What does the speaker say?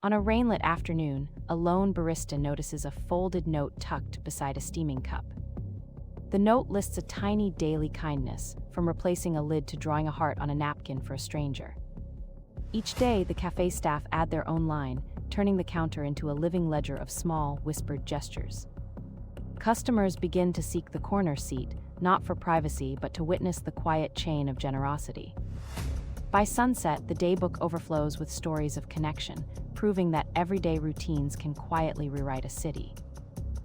On a rainlit afternoon, a lone barista notices a folded note tucked beside a steaming cup. The note lists a tiny daily kindness, from replacing a lid to drawing a heart on a napkin for a stranger. Each day, the cafe staff add their own line, turning the counter into a living ledger of small, whispered gestures. Customers begin to seek the corner seat, not for privacy, but to witness the quiet chain of generosity. By sunset, the daybook overflows with stories of connection, proving that everyday routines can quietly rewrite a city.